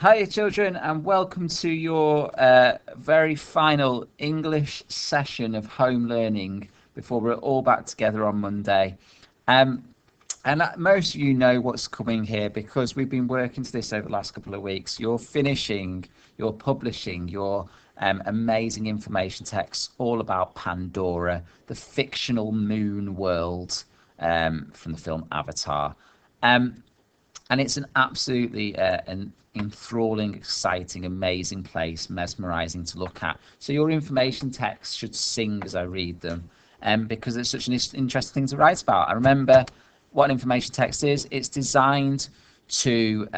Hi, children, and welcome to your very final English session of home learning before we're all back together on Monday. Um, and most of you know what's coming here because we've been working to this over the last couple of weeks. You're finishing, you're publishing your amazing information texts all about Pandora, the fictional moon world from the film Avatar. Um, and it's an absolutely an enthralling, exciting, amazing place, mesmerizing to look at. So your information text should sing as I read them, because it's such an interesting thing to write about. I remember what an information text is. It's designed to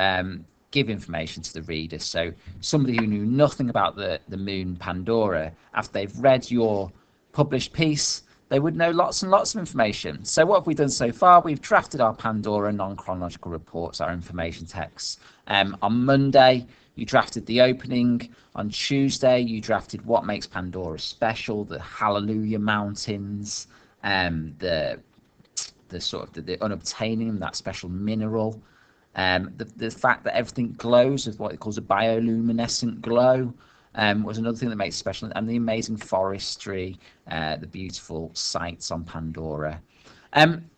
give information to the reader. So somebody who knew nothing about the moon Pandora, after they've read your published piece, they would know lots and lots of information. So what have we done so far? We've drafted our Pandora non-chronological reports, our information texts. On Monday, you drafted the opening. On Tuesday, you drafted what makes Pandora special, the Hallelujah Mountains, the sort of the unobtainium, that special mineral, the fact that everything glows with what it calls a bioluminescent glow. Was another thing that makes it special, and the amazing forestry, the beautiful sights on Pandora.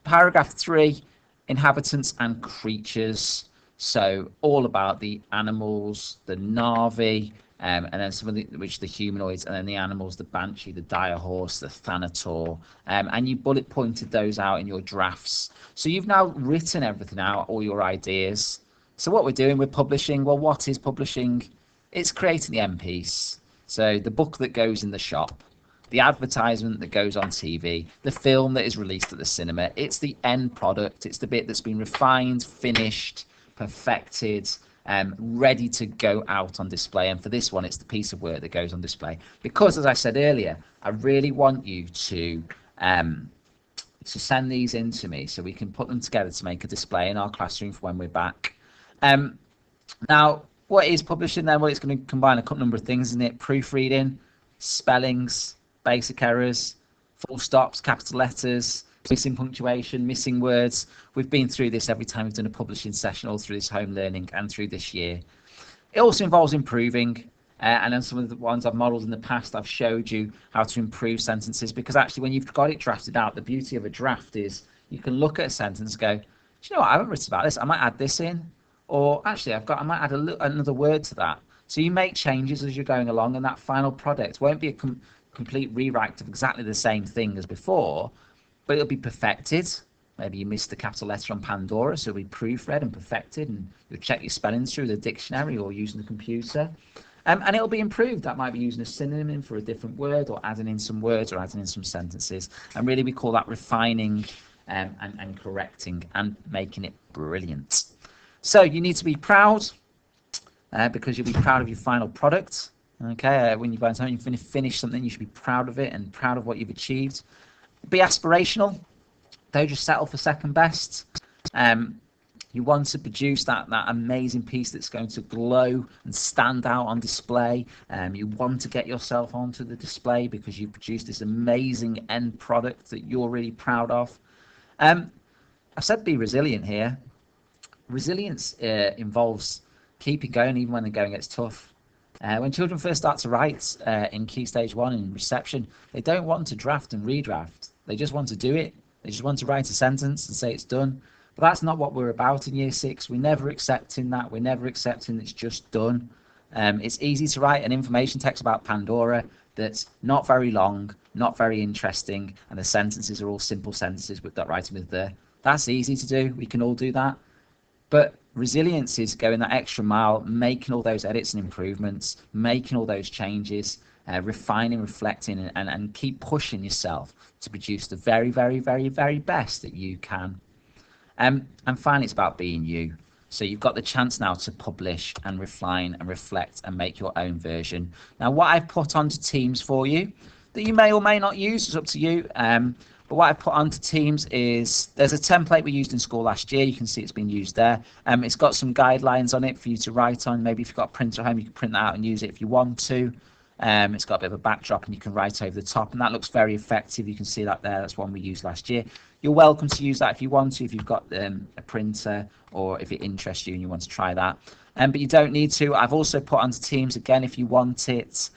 Paragraph 3, inhabitants and creatures. So all about the animals, the Na'vi, and then some of the humanoids, and then the animals, the Banshee, the dire horse, the Thanator, and you bullet pointed those out in your drafts. So you've now written everything out, all your ideas. So what we're doing, we're publishing. Well, what is publishing? It's creating the end piece. So the book that goes in the shop, the advertisement that goes on TV, the film that is released at the cinema. It's the end product. It's the bit that's been refined, finished, perfected, ready to go out on display. And for this one, it's the piece of work that goes on display. Because, as I said earlier, I really want you to send these in to me so we can put them together to make a display in our classroom for when we're back. Now, what is publishing then? Well, it's going to combine a number of things, isn't it? Proofreading, spellings, basic errors, full stops, capital letters, missing punctuation, missing words. We've been through this every time we've done a publishing session, all through this home learning and through this year. It also involves improving, and then some of the ones I've modelled in the past, I've showed you how to improve sentences, because actually when you've got it drafted out, the beauty of a draft is you can look at a sentence and go, do you know what, I haven't written about this, I might add this in. Or actually, I might add another word to that. So you make changes as you're going along, and that final product won't be a complete rewrite of exactly the same thing as before, but it'll be perfected. Maybe you missed the capital letter on Pandora, so it'll be proofread and perfected, and you'll check your spellings through the dictionary or using the computer. And it'll be improved. That might be using a synonym for a different word, or adding in some words, or adding in some sentences. And really, we call that refining and correcting and making it brilliant. So you need to be proud, because you'll be proud of your final product. Okay, when you by the time you finish something, you should be proud of it and proud of what you've achieved. Be aspirational. Don't just settle for second best. You want to produce that amazing piece that's going to glow and stand out on display. You want to get yourself onto the display because you've produced this amazing end product that you're really proud of. I said be resilient here. Resilience involves keeping going even when the going gets tough. When children first start to write in Key Stage 1 in reception, they don't want to draft and redraft. They just want to do it. They just want to write a sentence and say it's done. But that's not what we're about in Year 6. We're never accepting that. We're never accepting it's just done. It's easy to write an information text about Pandora that's not very long, not very interesting, and the sentences are all simple sentences with that writing with the. That's easy to do. We can all do that. But resilience is going that extra mile, making all those edits and improvements, making all those changes, refining, reflecting, and keep pushing yourself to produce the very, very, very, very best that you can. And finally, it's about being you. So you've got the chance now to publish and refine and reflect and make your own version. Now, what I've put onto Teams for you that you may or may not use, it's up to you. But what I put onto Teams is there's a template we used in school last year. You can see it's been used there. It's got some guidelines on it for you to write on. Maybe if you've got a printer at home, you can print that out and use it if you want to. It's got a bit of a backdrop and you can write over the top, and that looks very effective. You can see that there. That's one we used last year. You're welcome to use that if you want to, if you've got a printer or if it interests you and you want to try that. But you don't need to. I've also put onto Teams, again, if you want it,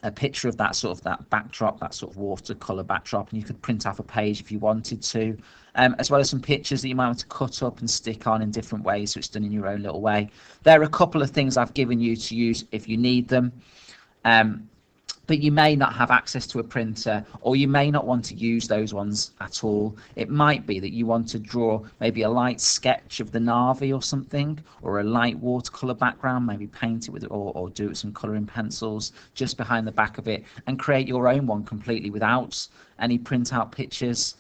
a picture of that sort of that backdrop, that sort of watercolor backdrop, and you could print off a page if you wanted to, as well as some pictures that you might want to cut up and stick on in different ways, so it's done in your own little way. There are a couple of things I've given you to use if you need them, but you may not have access to a printer, or you may not want to use those ones at all. It might be that you want to draw maybe a light sketch of the Na'vi or something, or a light watercolor background, maybe paint it with, or do it with some colouring pencils just behind the back of it, and create your own one completely without any printout pictures.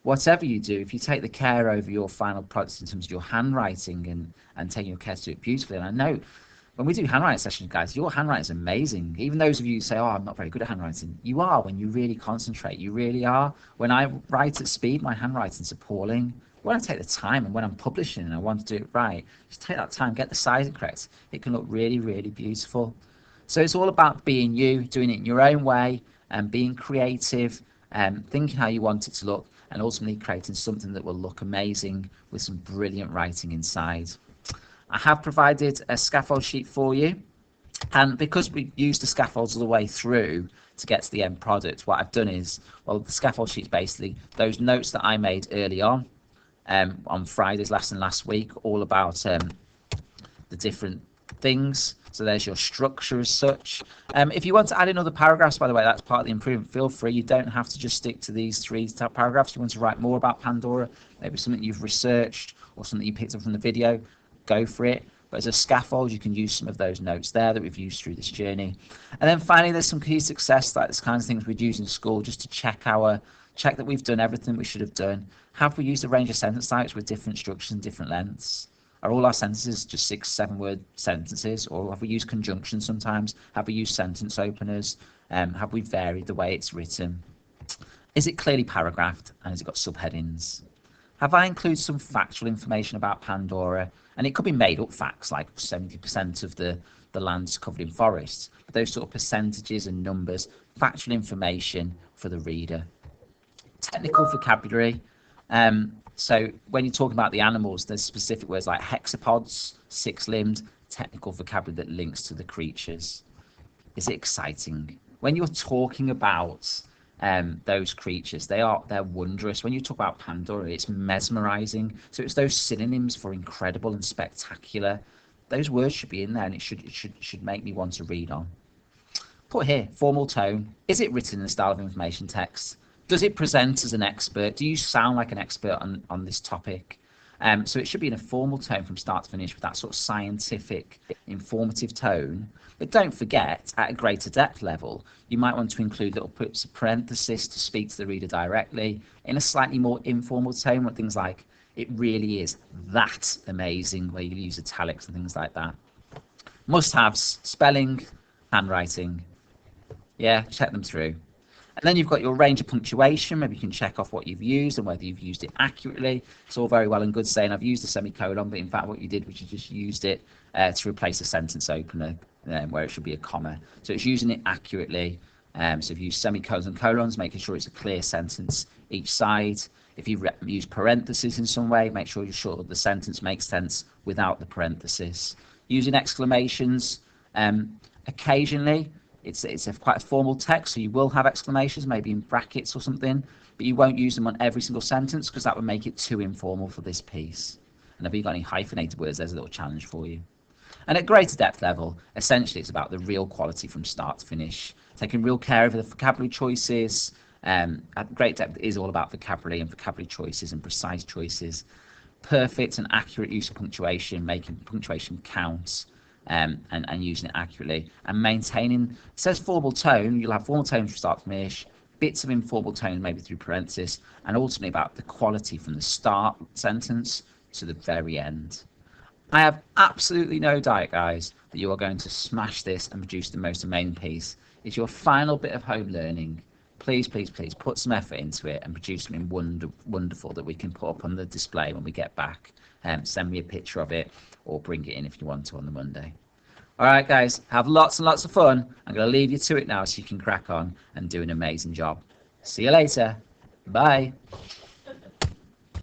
Whatever you do, if you take the care over your final product in terms of your handwriting and taking your care to do it beautifully, and I know when we do handwriting sessions, guys, your handwriting is amazing. Even those of you who say, oh, I'm not very good at handwriting, you are when you really concentrate. You really are. When I write at speed, my handwriting's appalling. When I take the time and when I'm publishing and I want to do it right, just take that time, get the sizing correct. It can look really, really beautiful. So it's all about being you, doing it in your own way, and being creative, and thinking how you want it to look, and ultimately creating something that will look amazing with some brilliant writing inside. I have provided a scaffold sheet for you, and because we used the scaffolds all the way through to get to the end product, what I've done is, well, the scaffold sheet's basically those notes that I made early on Friday's lesson last week, all about the different things. So there's your structure as such. If you want to add in other paragraphs, by the way, that's part of the improvement. Feel free. You don't have to just stick to these 3 paragraphs. You want to write more about Pandora, maybe something you've researched or something you picked up from the video, go for it. But as a scaffold, you can use some of those notes there that we've used through this journey. And then finally, there's some key success, like this kind of things we'd use in school, just to check that we've done everything we should have done. Have we used a range of sentence types with different structures and different lengths? Are all our sentences just 6-7 word sentences, or have we used conjunctions sometimes? Have we used sentence openers? Have we varied the way it's written? Is it clearly paragraphed, and has it got subheadings? Have I included some factual information about Pandora? And it could be made up facts, like 70% of the land's covered in forests. But those sort of percentages and numbers, factual information for the reader. Technical vocabulary. So when you're talking about the animals, there's specific words like hexapods, 6-limbed, technical vocabulary that links to the creatures. Is it exciting? When you're talking about those creatures, they're wondrous. When you talk about Pandora, it's mesmerizing. So it's those synonyms for incredible and spectacular. Those words should be in there, and it should make me want to read on. Put here, formal tone. Is it written in the style of information text? Does it present as an expert? Do you sound like an expert on this topic? So it should be in a formal tone from start to finish, with that sort of scientific, informative tone. But don't forget, at a greater depth level, you might want to include little puts of parenthesis to speak to the reader directly, in a slightly more informal tone, with things like, it really is that amazing, where you use italics and things like that. Must-haves, spelling, handwriting. Yeah, check them through. And then you've got your range of punctuation. Maybe you can check off what you've used and whether you've used it accurately. It's all very well and good saying I've used a semicolon, but in fact what you did was you just used it to replace a sentence opener where it should be a comma. So it's using it accurately. So if you use semicolons and colons, making sure it's a clear sentence each side. If you use parentheses in some way, make sure you're sure that the sentence makes sense without the parenthesis. Using exclamations occasionally. It's quite a formal text, so you will have exclamations, maybe in brackets or something, but you won't use them on every single sentence because that would make it too informal for this piece. And if you've got any hyphenated words, there's a little challenge for you. And at greater depth level, essentially it's about the real quality from start to finish, taking real care over the vocabulary choices. At great depth is all about vocabulary and vocabulary choices and precise choices. Perfect and accurate use of punctuation, making punctuation count. And using it accurately, and maintaining, it says formal tone, you'll have formal tone from start to finish, bits of informal tone maybe through parenthesis, and ultimately about the quality from the start sentence to the very end. I have absolutely no doubt, guys, that you are going to smash this and produce the most amazing piece. It's your final bit of home learning. Please, please, please put some effort into it and produce something wonderful that we can put up on the display when we get back. Send me a picture of it or bring it in if you want to on the Monday. All right, guys, have lots and lots of fun. I'm going to leave you to it now so you can crack on and do an amazing job. See you later. Bye.